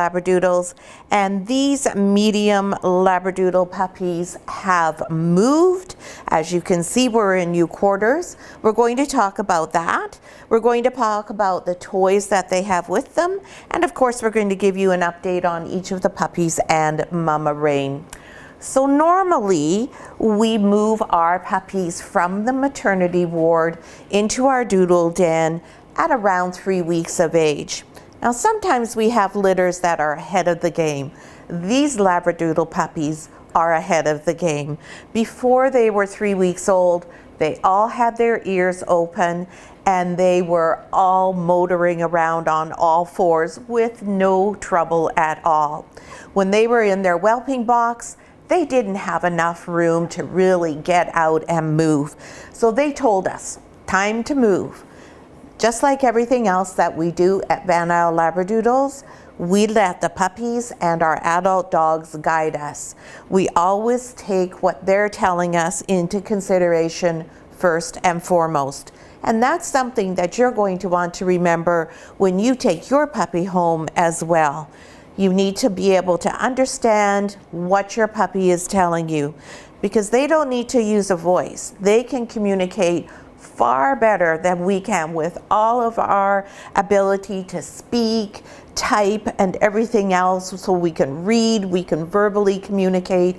Labradoodles, and these medium Labradoodle puppies have moved. As you can see, we're in new quarters. We're going to talk about that. We're going to talk about the toys that they have with them, and of course we're going to give you an update on each of the puppies and Mama Rain. So normally we move our puppies from the maternity ward into our doodle den at around 3 weeks of age. Now sometimes we have litters that are ahead of the game. These Labradoodle puppies are ahead of the game. Before they were 3 weeks old, they all had their ears open and they were all motoring around on all fours with no trouble at all. When they were in their whelping box, they didn't have enough room to really get out and move. So they told us, time to move. Just like everything else that we do at Van Isle Labradoodles, we let the puppies and our adult dogs guide us. We always take what they're telling us into consideration first and foremost. And that's something that you're going to want to remember when you take your puppy home as well. You need to be able to understand what your puppy is telling you, because they don't need to use a voice. They can communicate far better than we can with all of our ability to speak, type, and everything else. So we can read, we can verbally communicate,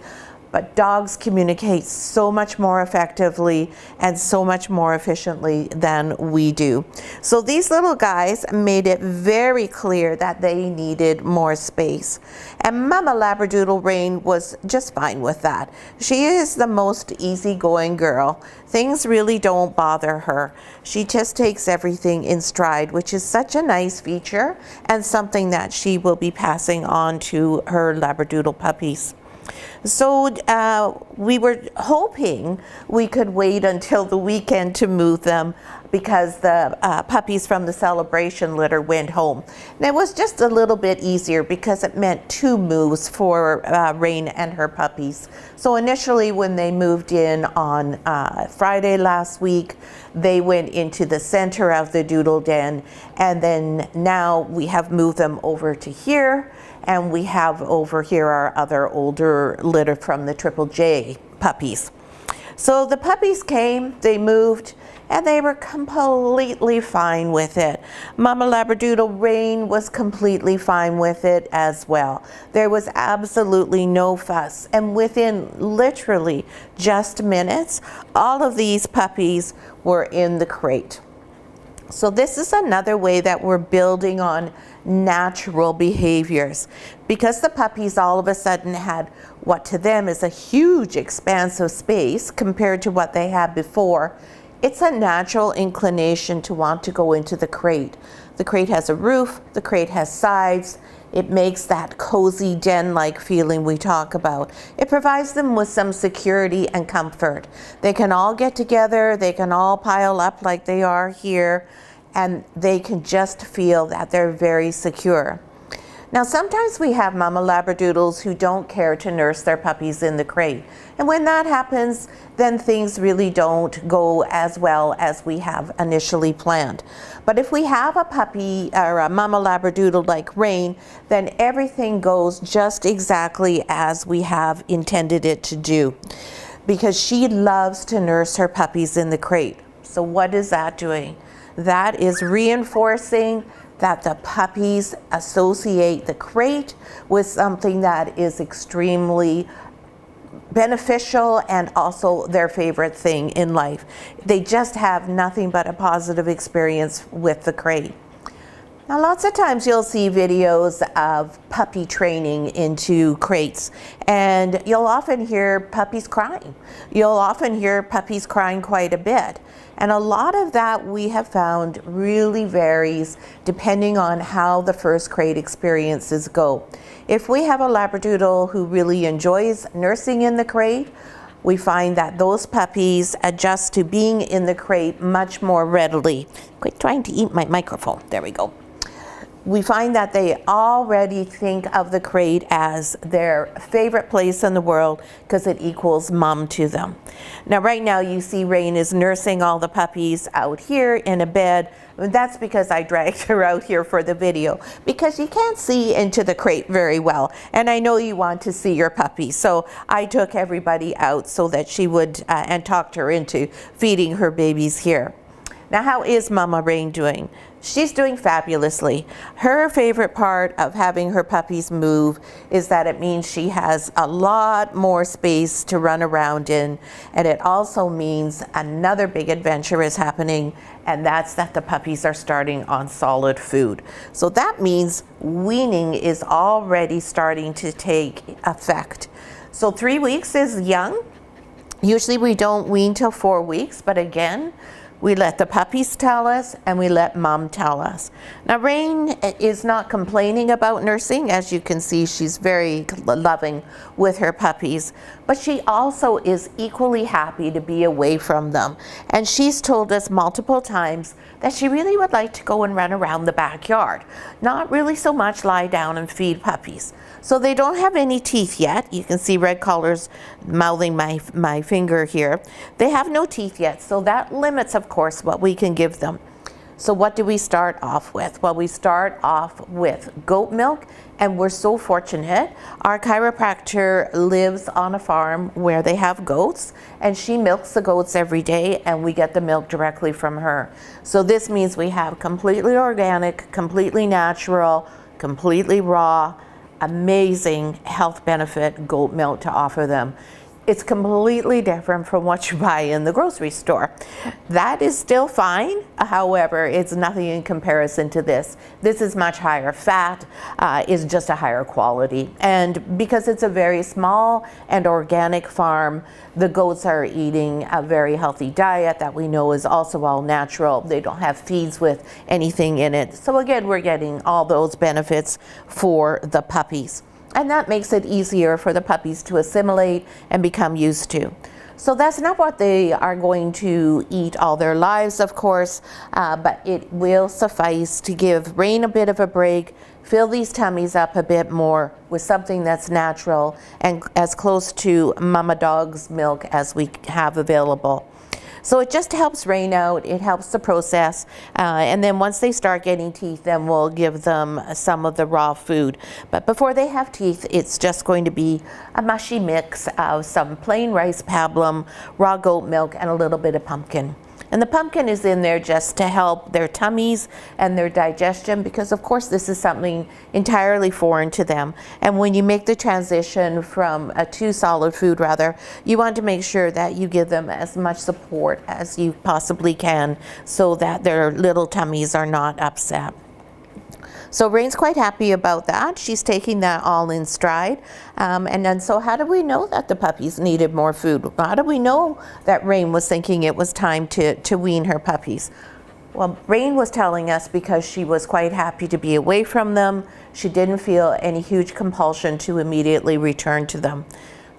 but dogs communicate so much more effectively and so much more efficiently than we do. So these little guys made it very clear that they needed more space. And Mama Labradoodle Rain was just fine with that. She is the most easygoing girl. Things really don't bother her. She just takes everything in stride, which is such a nice feature and something that she will be passing on to her Labradoodle puppies. So we were hoping we could wait until the weekend to move them because the puppies from the celebration litter went home. And it was just a little bit easier because it meant 2 moves for Rain and her puppies. So initially when they moved in on Friday last week, they went into the center of the doodle den, and then now we have moved them over to here. And we have over here our other older litter from the Triple J puppies. So the puppies came, they moved, and they were completely fine with it. Mama Labradoodle Rain was completely fine with it as well. There was absolutely no fuss. And within literally just minutes, all of these puppies were in the crate. So this is another way that we're building on natural behaviors, because the puppies all of a sudden had what to them is a huge expanse of space compared to what they had before. It's a natural inclination to want to go into the crate. The crate has a roof, the crate has sides. It makes that cozy den-like feeling we talk about. It provides them with some security and comfort. They can all get together, they can all pile up like they are here, and they can just feel that they're very secure. Now sometimes we have Mama Labradoodles who don't care to nurse their puppies in the crate. And when that happens, then things really don't go as well as we have initially planned. But if we have a puppy or a Mama Labradoodle like Rain, then everything goes just exactly as we have intended it to do, because she loves to nurse her puppies in the crate. So what is that doing? That is reinforcing that the puppies associate the crate with something that is extremely beneficial and also their favorite thing in life. They just have nothing but a positive experience with the crate. Now lots of times you'll see videos of puppy training into crates, and you'll often hear puppies crying. You'll often hear puppies crying quite a bit. And a lot of that we have found really varies depending on how the first crate experiences go. If we have a Labradoodle who really enjoys nursing in the crate, we find that those puppies adjust to being in the crate much more readily. Quit trying to eat my microphone. There we go. we find that they already think of the crate as their favorite place in the world because it equals mom to them. Now right now you see Rain is nursing all the puppies out here in a bed. That's because I dragged her out here for the video, because you can't see into the crate very well, and I know you want to see your puppy, so I took everybody out so that she would and talked her into feeding her babies here. Now, how is Mama Rain doing? She's doing fabulously. Her favorite part of having her puppies move is that it means she has a lot more space to run around in, and it also means another big adventure is happening, and that's that the puppies are starting on solid food. So that means weaning is already starting to take effect. So 3 weeks is young. Usually we don't wean till 4 weeks, but again, we let the puppies tell us, and we let mom tell us. Now Rain is not complaining about nursing. As you can see, she's very loving with her puppies, but she also is equally happy to be away from them. And she's told us multiple times that she really would like to go and run around the backyard, not really so much lie down and feed puppies. So they don't have any teeth yet. You can see Red Collar's mouthing my finger here. They have no teeth yet, so that limits, of course, what we can give them. So what do we start off with? Well, we start off with goat milk, and we're so fortunate. Our chiropractor lives on a farm where they have goats, and she milks the goats every day, and we get the milk directly from her. So this means we have completely organic, completely natural, completely raw, amazing health benefit goat milk to offer them. It's completely different from what you buy in the grocery store. That is still fine. However, it's nothing in comparison to this. This is much higher fat, is just a higher quality. And because it's a very small and organic farm, the goats are eating a very healthy diet that we know is also all natural. They don't have feeds with anything in it. So again, we're getting all those benefits for the puppies. And that makes it easier for the puppies to assimilate and become used to. So that's not what they are going to eat all their lives, of course, but it will suffice to give Rain a bit of a break, fill these tummies up a bit more with something that's natural and as close to Mama Dog's milk as we have available. So it just helps Rain out, it helps the process, and then once they start getting teeth, then we'll give them some of the raw food. But before they have teeth, it's just going to be a mushy mix of some plain rice pablum, raw goat milk, and a little bit of pumpkin. And the pumpkin is in there just to help their tummies and their digestion, because of course this is something entirely foreign to them. And when you make the transition from to solid food rather, you want to make sure that you give them as much support as you possibly can so that their little tummies are not upset. So Rain's quite happy about that. She's taking that all in stride. And then so how do we know that the puppies needed more food? How do we know that Rain was thinking it was time to wean her puppies? Well, Rain was telling us because she was quite happy to be away from them. She didn't feel any huge compulsion to immediately return to them.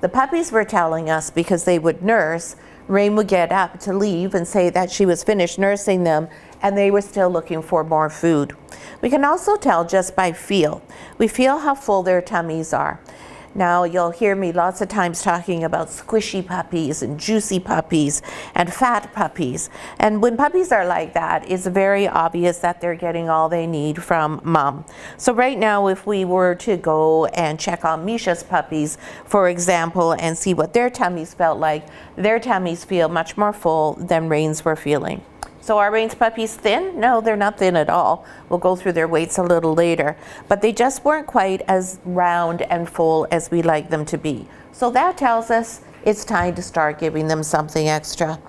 The puppies were telling us because they would nurse, Rain would get up to leave and say that she was finished nursing them, and they were still looking for more food. We can also tell just by feel. We feel how full their tummies are. Now you'll hear me lots of times talking about squishy puppies and juicy puppies and fat puppies. And when puppies are like that, it's very obvious that they're getting all they need from mom. So right now, if we were to go and check on Misha's puppies, for example, and see what their tummies felt like, their tummies feel much more full than Rain's were feeling. So are Rain's puppies thin? No, they're not thin at all. We'll go through their weights a little later. But they just weren't quite as round and full as we like them to be. So that tells us it's time to start giving them something extra.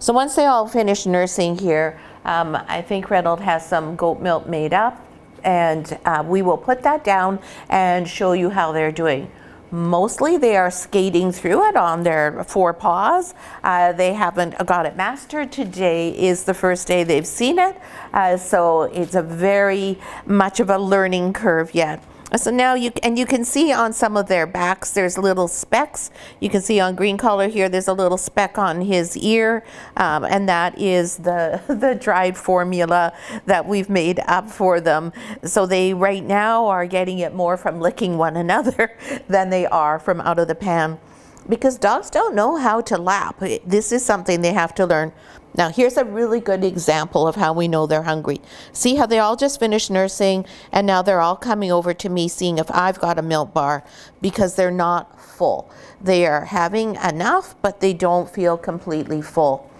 So once they all finish nursing here, I think Reynolds has some goat milk made up, and we will put that down and show you how they're doing. Mostly they are skating through it on their 4 paws. They haven't got it mastered. Today is the first day they've seen it, so it's a very much of a learning curve yet. So now you can see on some of their backs there's little specks. You can see on green color here there's a little speck on his ear, and that is the dried formula that we've made up for them. So they right now are getting it more from licking one another than they are from out of the pan, because dogs don't know how to lap. This is something they have to learn. Now here's a really good example of how we know they're hungry. See how they all just finished nursing, and now they're all coming over to me seeing if I've got a milk bar, because they're not full. They are having enough, but they don't feel completely full.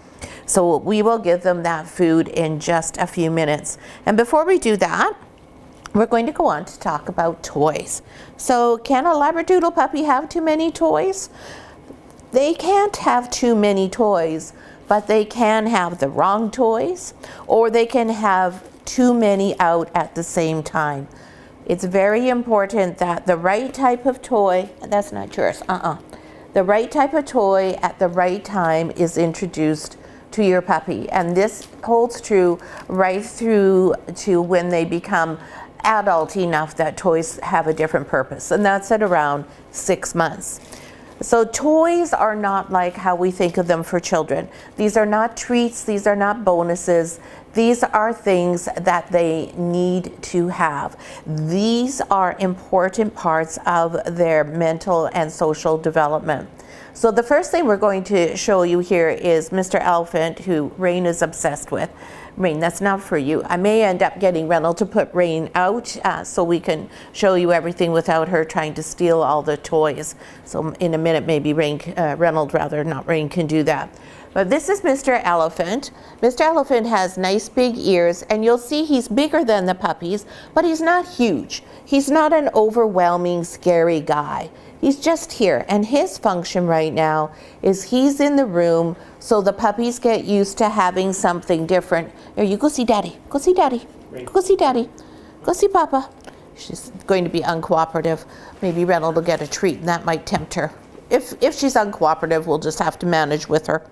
So we will give them that food in just a few minutes. And before we do that, we're going to go on to talk about toys. So can a Labradoodle puppy have too many toys? They can't have too many toys, but they can have the wrong toys, or they can have too many out at the same time. It's very important that the right type of toy, that's not yours, the right type of toy at the right time is introduced to your puppy. And this holds true right through to when they become adult enough that toys have a different purpose, and that's at around 6 months. So toys are not like how we think of them for children. These are not treats, these are not bonuses. These are things that they need to have. These are important parts of their mental and social development. So the first thing we're going to show you here is Mr. Elephant, who Rain is obsessed with. Rain, that's not for you. I may end up getting Reynolds to put Rain out so we can show you everything without her trying to steal all the toys. So in a minute, maybe Reynolds rather, not Rain, can do that. But this is Mr. Elephant. Mr. Elephant has nice big ears, and you'll see he's bigger than the puppies, but he's not huge. He's not an overwhelming, scary guy. He's just here, and his function right now is he's in the room so the puppies get used to having something different. Here, you go see Daddy. Go see Daddy. Go see Daddy. Go see Papa. She's going to be uncooperative. Maybe Reynolds will get a treat, and that might tempt her. If she's uncooperative, we'll just have to manage with her.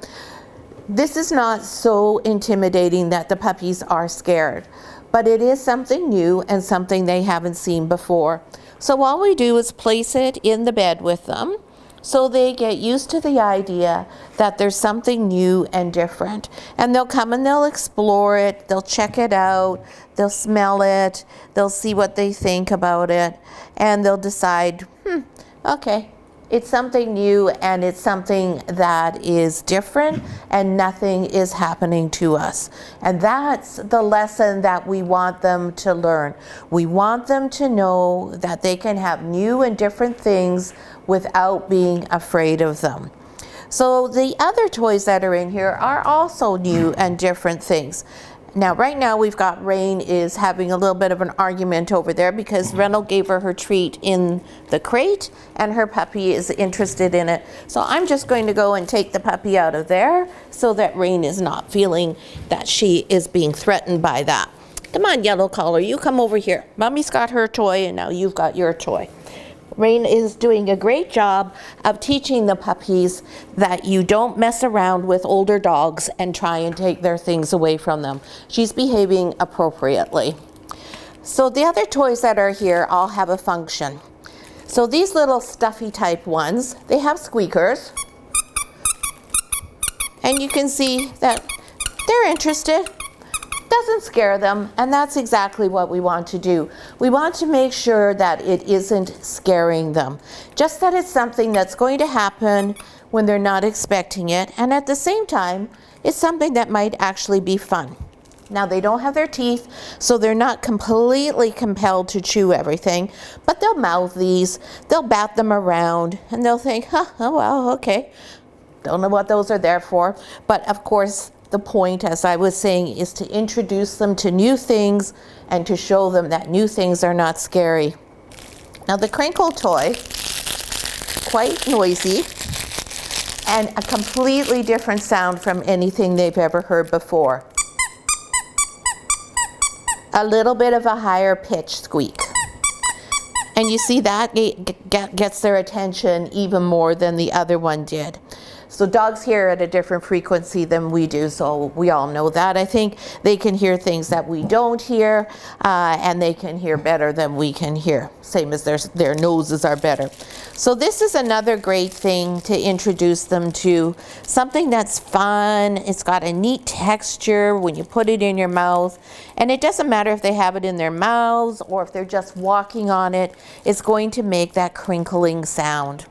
This is not so intimidating that the puppies are scared, but it is something new and something they haven't seen before. So all we do is place it in the bed with them so they get used to the idea that there's something new and different. And they'll come and they'll explore it, they'll check it out, they'll smell it, they'll see what they think about it, and they'll decide, okay, it's something new and it's something that is different and nothing is happening to us. And that's the lesson that we want them to learn. We want them to know that they can have new and different things without being afraid of them. So the other toys that are in here are also new and different things. Now, right now we've got Rain is having a little bit of an argument over there because Reynolds gave her treat in the crate and her puppy is interested in it. So I'm just going to go and take the puppy out of there so that Rain is not feeling that she is being threatened by that. Come on, yellow collar, you come over here. Mommy's got her toy and now you've got your toy. Rain is doing a great job of teaching the puppies that you don't mess around with older dogs and try and take their things away from them. She's behaving appropriately. So the other toys that are here all have a function. So these little stuffy type ones, they have squeakers. And you can see that they're interested. Doesn't scare them, and that's exactly what we want to do. We want to make sure that it isn't scaring them, just that it's something that's going to happen when they're not expecting it, and at the same time it's something that might actually be fun. Now, they don't have their teeth, so they're not completely compelled to chew everything, but they'll mouth these, they'll bat them around, and they'll think, oh well, okay, don't know what those are there for. But of course, the point, as I was saying, is to introduce them to new things and to show them that new things are not scary. Now, the crinkle toy, quite noisy and a completely different sound from anything they've ever heard before. A little bit of a higher pitch squeak. And you see that gets their attention even more than the other one did. So dogs hear at a different frequency than we do, so we all know that. I think they can hear things that we don't hear, and they can hear better than we can hear, same as their noses are better. So this is another great thing to introduce them to, something that's fun. It's got a neat texture when you put it in your mouth, and it doesn't matter if they have it in their mouths or if they're just walking on it, it's going to make that crinkling sound.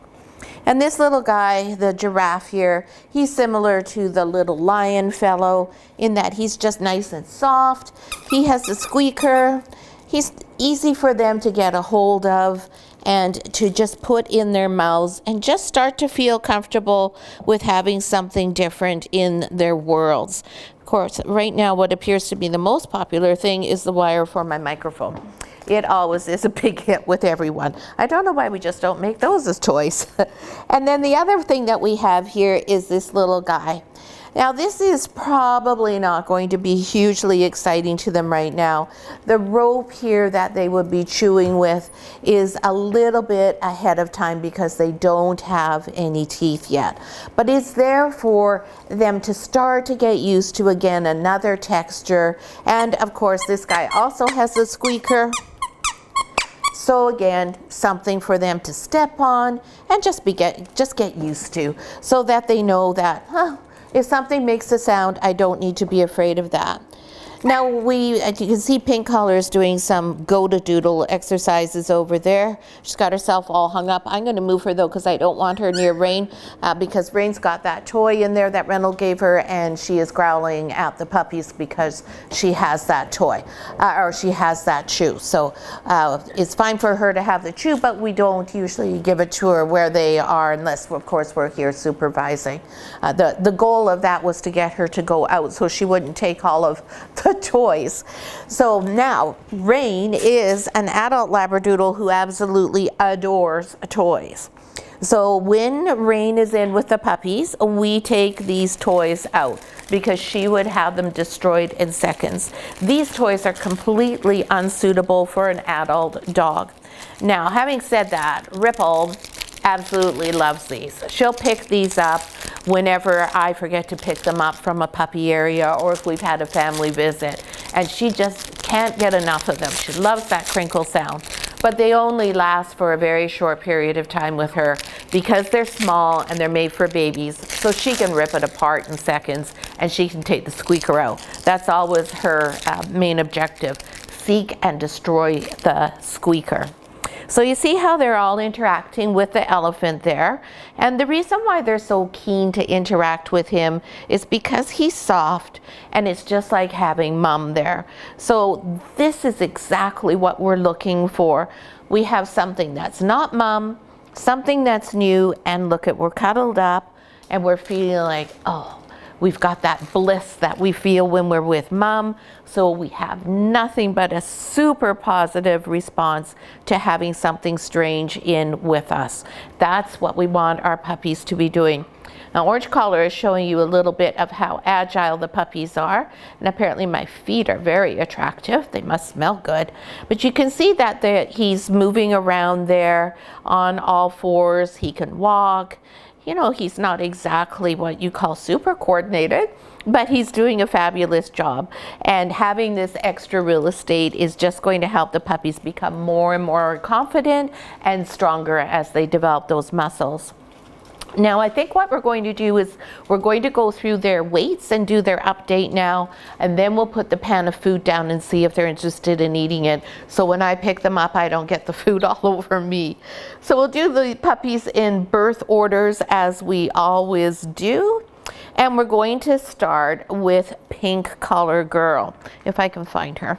And this little guy, the giraffe here, he's similar to the little lion fellow in that he's just nice and soft. He has a squeaker. He's easy for them to get a hold of and to just put in their mouths and just start to feel comfortable with having something different in their worlds. Of course, right now what appears to be the most popular thing is the wire for my microphone. It always is a big hit with everyone. I don't know why we just don't make those as toys. And then the other thing that we have here is this little guy. Now this is probably not going to be hugely exciting to them right now. The rope here that they would be chewing with is a little bit ahead of time because they don't have any teeth yet. But it's there for them to start to get used to, again, another texture. And of course this guy also has a squeaker. So again, something for them to step on and just get used to, so that they know that, if something makes a sound, I don't need to be afraid of that. Now you can see Pink Collar is doing some go to doodle exercises over there. She's got herself all hung up. I'm going to move her though because I don't want her near Rain, because Rain's got that toy in there that Reynolds gave her, and she is growling at the puppies because she has that toy, or she has that chew. So it's fine for her to have the chew, but we don't usually give it to her where they are unless, of course, we're here supervising. The goal of that was to get her to go out so she wouldn't take all of the toys. So now Rain is an adult Labradoodle who absolutely adores toys. So when Rain is in with the puppies, we take these toys out because she would have them destroyed in seconds. These toys are completely unsuitable for an adult dog. Now, having said that, Ripple absolutely loves these. She'll pick these up whenever I forget to pick them up from a puppy area or if we've had a family visit, and she just can't get enough of them. She loves that crinkle sound, but they only last for a very short period of time with her because they're small and they're made for babies, so she can rip it apart in seconds and she can take the squeaker out. That's always her main objective: seek and destroy the squeaker. So you see how they're all interacting with the elephant there. And the reason why they're so keen to interact with him is because he's soft and it's just like having Mom there. So this is exactly what we're looking for. We have something that's not Mom, something that's new, and look at, we're cuddled up and we're feeling like, oh, we've got that bliss that we feel when we're with Mom. So we have nothing but a super positive response to having something strange in with us. That's what we want our puppies to be doing. Now, Orange Collar is showing you a little bit of how agile the puppies are. And apparently my feet are very attractive. They must smell good. But you can see that he's moving around there on all fours. He can walk. You know, he's not exactly what you call super coordinated, but he's doing a fabulous job. And having this extra real estate is just going to help the puppies become more and more confident and stronger as they develop those muscles. Now, I think what we're going to do is we're going to go through their weights and do their update now, and then we'll put the pan of food down and see if they're interested in eating it. So when I pick them up, I don't get the food all over me. So we'll do the puppies in birth orders as we always do. And we're going to start with Pink Collar Girl, if I can find her.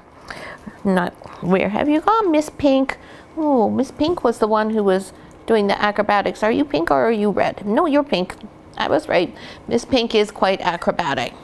Not, where have you gone, Miss Pink? Oh, Miss Pink was the one who was doing the acrobatics. Are you pink or are you red? No, you're pink. I was right. Miss Pink is quite acrobatic.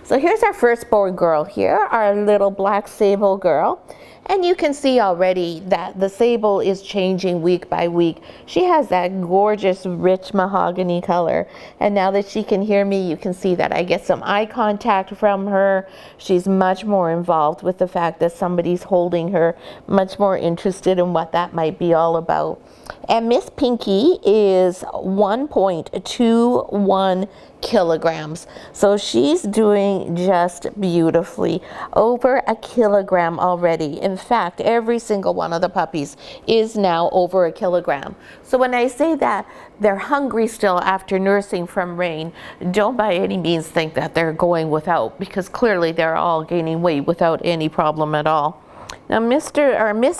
So here's our firstborn girl here, our little black sable girl. And you can see already that the sable is changing week by week. She has that gorgeous, rich mahogany color. And now that she can hear me, you can see that I get some eye contact from her. She's much more involved with the fact that somebody's holding her, much more interested in what that might be all about. And Miss Pinky is 1.21 kilograms. So she's doing just beautifully. Over a kilogram already. In fact, every single one of the puppies is now over a kilogram. So when I say that they're hungry still after nursing from Rain, don't by any means think that they're going without, because clearly they're all gaining weight without any problem at all. Now Miss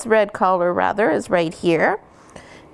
Red Collar rather is right here.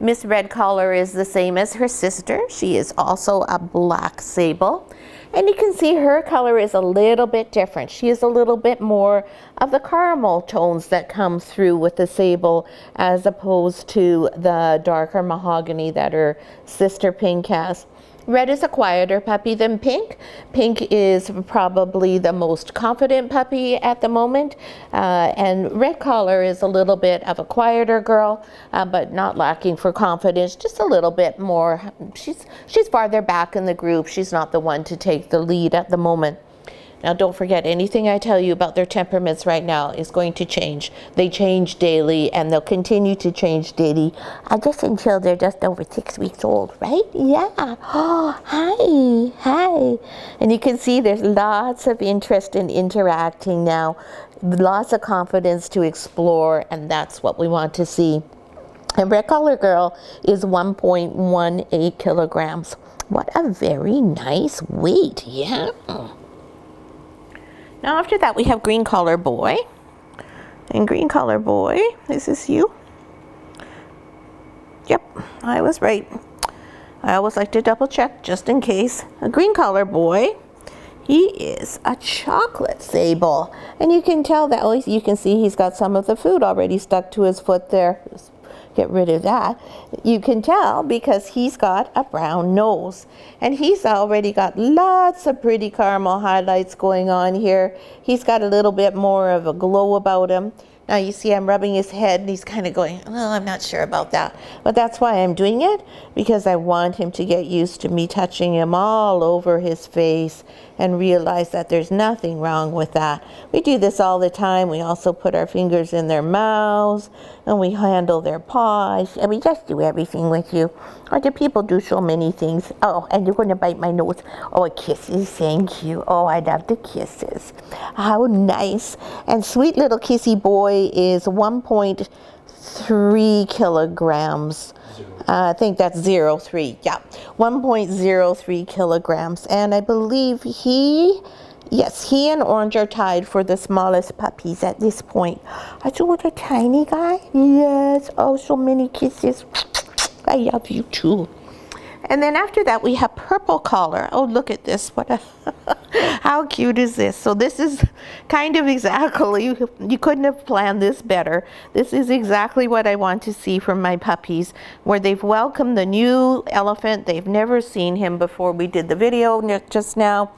Miss Red Collar is the same as her sister. She is also a black sable. And you can see her color is a little bit different. She is a little bit more of the caramel tones that come through with the sable as opposed to the darker mahogany that her sister Pink has. Red is a quieter puppy than Pink. Pink is probably the most confident puppy at the moment. And Red Collar is a little bit of a quieter girl, but not lacking for confidence, just a little bit more. She's farther back in the group. She's not the one to take the lead at the moment. Now don't forget, anything I tell you about their temperaments right now is going to change. They change daily and they'll continue to change daily, I guess until they're just over 6 weeks old, right? Yeah. Oh, hi. And you can see there's lots of interest in interacting now, lots of confidence to explore, and that's what we want to see. And Red Collar Girl is 1.18 kilograms. What a very nice weight, yeah. Now after that we have Green Collar Boy. And Green Collar Boy, is this you? Yep, I was right. I always like to double check just in case. A Green Collar Boy, he is a chocolate sable. And you can tell that, well, you can see he's got some of the food already stuck to his foot there. Get rid of that. You can tell because he's got a brown nose and he's already got lots of pretty caramel highlights going on here. He's got a little bit more of a glow about him. Now you see I'm rubbing his head and he's kind of going, oh, I'm not sure about that. But that's why I'm doing it, because I want him to get used to me touching him all over his face and realize that there's nothing wrong with that. We do this all the time. We also put our fingers in their mouths and we handle their paws and we just do everything with you. Or do people do so many things? Oh, and you're going to bite my nose. Oh, kisses, thank you. Oh, I love the kisses. How nice. And sweet little kissy boy is 1.3 kilograms. I think that's 0.3, yeah, 1.03 kilograms. And I believe he and Orange are tied for the smallest puppies at this point. Are you a tiny guy? Yes, oh, so many kisses. I love you too. And then after that we have Purple Collar. Oh, look at this. What a how cute is this? So this is kind of exactly, you couldn't have planned this better. This is exactly what I want to see from my puppies, where they've welcomed the new elephant. They've never seen him before. We did the video just now.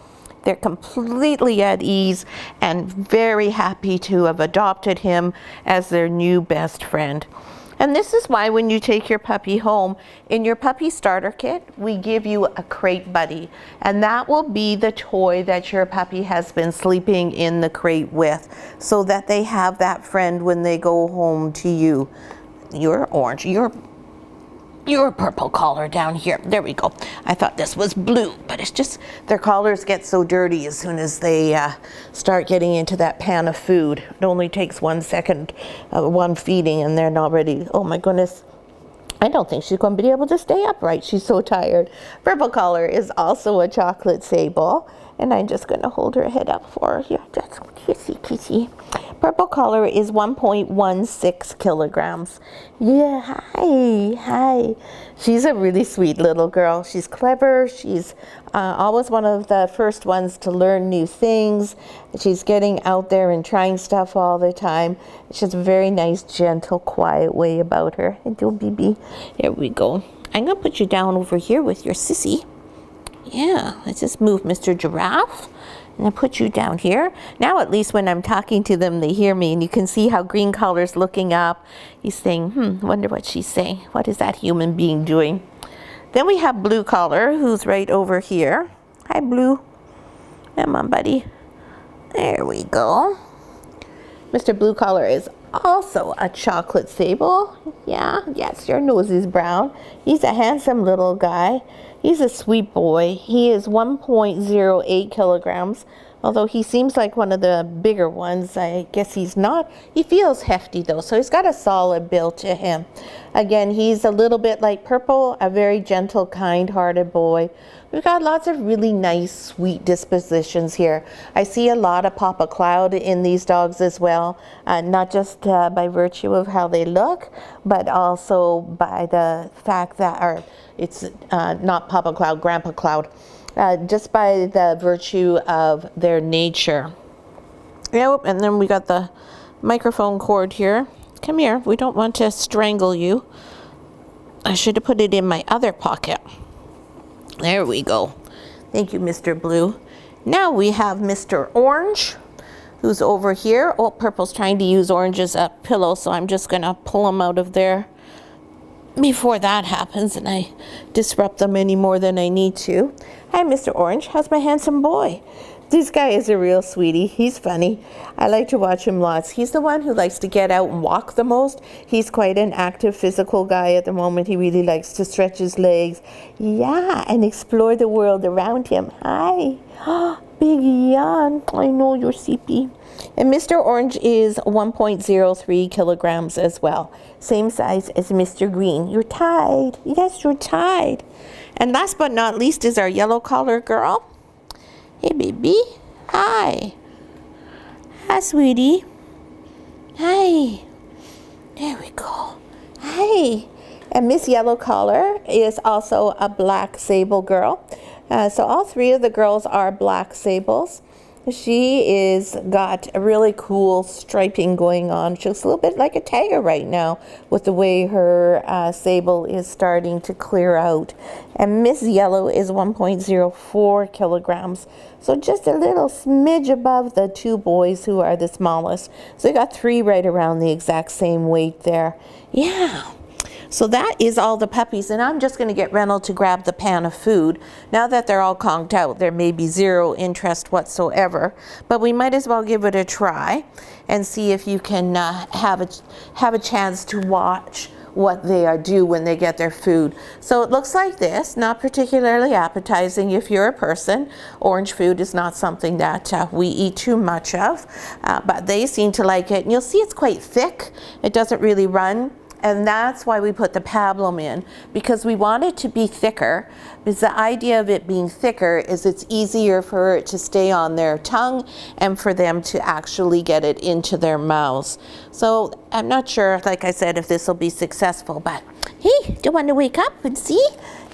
They're completely at ease and very happy to have adopted him as their new best friend. And this is why when you take your puppy home, in your puppy starter kit, we give you a crate buddy. And that will be the toy that your puppy has been sleeping in the crate with, so that they have that friend when they go home to you. You're orange, you're a purple collar down here. There we go. I thought this was blue, but it's just their collars get so dirty as soon as they start getting into that pan of food. It only takes 1 second, one feeding, and they're already, oh my goodness. I don't think she's going to be able to stay upright. She's so tired. Purple Collar is also a chocolate sable, and I'm just going to hold her head up for her here. That's kissy. Purple Collar is 1.16 kilograms. Yeah, hi. She's a really sweet little girl. She's clever. She's always one of the first ones to learn new things. She's getting out there and trying stuff all the time. She has a very nice, gentle, quiet way about her. And do BB. There we go. I'm going to put you down over here with your sissy. Yeah, let's just move Mr. Giraffe. And I put you down here. Now at least when I'm talking to them, they hear me, and you can see how green collar's looking up. He's saying, wonder what she's saying. What is that human being doing? Then we have blue collar, who's right over here. Hi, Blue. Come on, buddy. There we go. Mr. Blue Collar is also a chocolate sable. Yeah, yes, your nose is brown. He's a handsome little guy. He's a sweet boy. He is 1.08 kilograms, although he seems like one of the bigger ones. I guess he's not. He feels hefty though, so he's got a solid build to him. Again, he's a little bit like Purple, a very gentle, kind-hearted boy. We've got lots of really nice, sweet dispositions here. I see a lot of Papa Cloud in these dogs as well, not just by virtue of how they look, but also by the fact that, it's not Papa Cloud, Grandpa Cloud, just by the virtue of their nature. Yep, and then we got the microphone cord here. Come here, we don't want to strangle you. I should have put it in my other pocket. There we go. Thank you, Mr. Blue. Now we have Mr. Orange, who's over here. Oh, Purple's trying to use Orange as a pillow, so I'm just gonna pull him out of there before that happens and I disrupt them any more than I need to. Hi, Mr. Orange. How's my handsome boy? This guy is a real sweetie. He's funny. I like to watch him lots. He's the one who likes to get out and walk the most. He's quite an active physical guy at the moment. He really likes to stretch his legs. Yeah, and explore the world around him. Hi. Big yawn. I know you're sleepy. And Mr. Orange is 1.03 kilograms as well. Same size as Mr. Green. You're tied. Yes, you're tied. And last but not least is our yellow collar girl. Hey, baby. Hi. Hi, sweetie. Hi. There we go. Hi. And Miss Yellow Collar is also a black sable girl. So all three of the girls are black sables. She is got a really cool striping going on. She looks a little bit like a tiger right now with the way her sable is starting to clear out. And Miss Yellow is 1.04 kilograms. So just a little smidge above the two boys who are the smallest. So you got three right around the exact same weight there. Yeah. So that is all the puppies, and I'm just going to get Reynold to grab the pan of food. Now that they're all conked out, there may be zero interest whatsoever, but we might as well give it a try and see if you can have a chance to watch what they do when they get their food. So it looks like this, not particularly appetizing if you're a person. Orange food is not something that we eat too much of, but they seem to like it. And you'll see it's quite thick. It doesn't really run. And that's why we put the pablum in, because we want it to be thicker, because the idea of it being thicker is it's easier for it to stay on their tongue and for them to actually get it into their mouths. So I'm not sure, like I said, if this will be successful, but hey, do you want to wake up and see?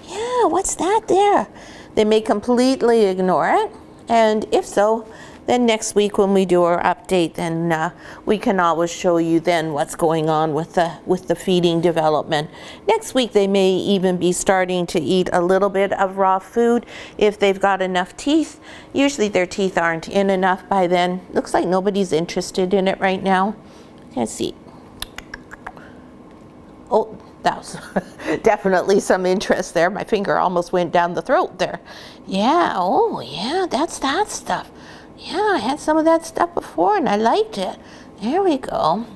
Yeah, what's that there? They may completely ignore it, and if so, then next week when we do our update, then we can always show you then what's going on with the feeding development. Next week they may even be starting to eat a little bit of raw food if they've got enough teeth. Usually their teeth aren't in enough by then. Looks like nobody's interested in it right now. Let's see. Oh, that was definitely some interest there. My finger almost went down the throat there. Yeah, oh yeah, that's that stuff. Yeah, I had some of that stuff before and I liked it. There we go.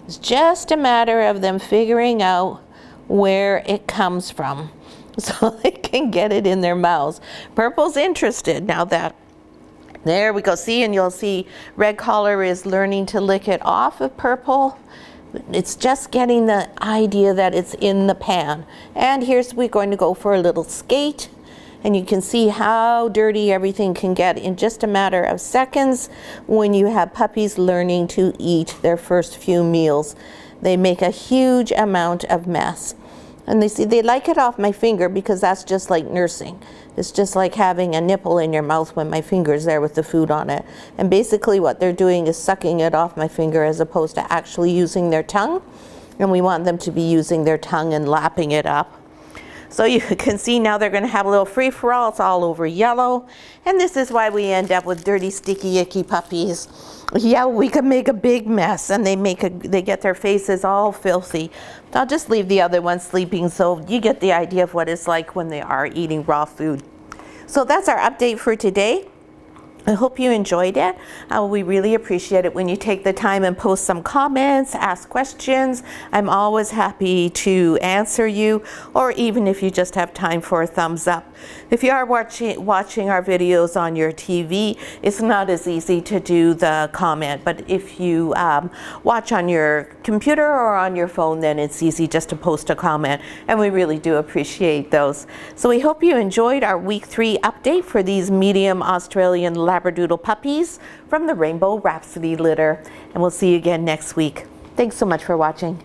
It's just a matter of them figuring out where it comes from so they can get it in their mouths. Purple's interested now that, there we go. See, and you'll see Red Collar is learning to lick it off of Purple. It's just getting the idea that it's in the pan. And we're going to go for a little skate. And you can see how dirty everything can get in just a matter of seconds when you have puppies learning to eat their first few meals. They make a huge amount of mess. And they like it off my finger because that's just like nursing. It's just like having a nipple in your mouth when my finger's there with the food on it. And basically what they're doing is sucking it off my finger as opposed to actually using their tongue. And we want them to be using their tongue and lapping it up. So you can see now they're going to have a little free-for-all. It's all over yellow. And this is why we end up with dirty, sticky, icky puppies. Yeah, we can make a big mess, and they get their faces all filthy. I'll just leave the other one sleeping so you get the idea of what it's like when they are eating raw food. So that's our update for today. I hope you enjoyed it. We really appreciate it when you take the time and post some comments, ask questions. I'm always happy to answer you, or even if you just have time for a thumbs up. If you are watching our videos on your TV, it's not as easy to do the comment, but if you watch on your computer or on your phone, then it's easy just to post a comment, and we really do appreciate those. So we hope you enjoyed our week 3 update for these medium Australian Labradoodle puppies from the Raynebow Rhapsody litter, and we'll see you again next week. Thanks so much for watching.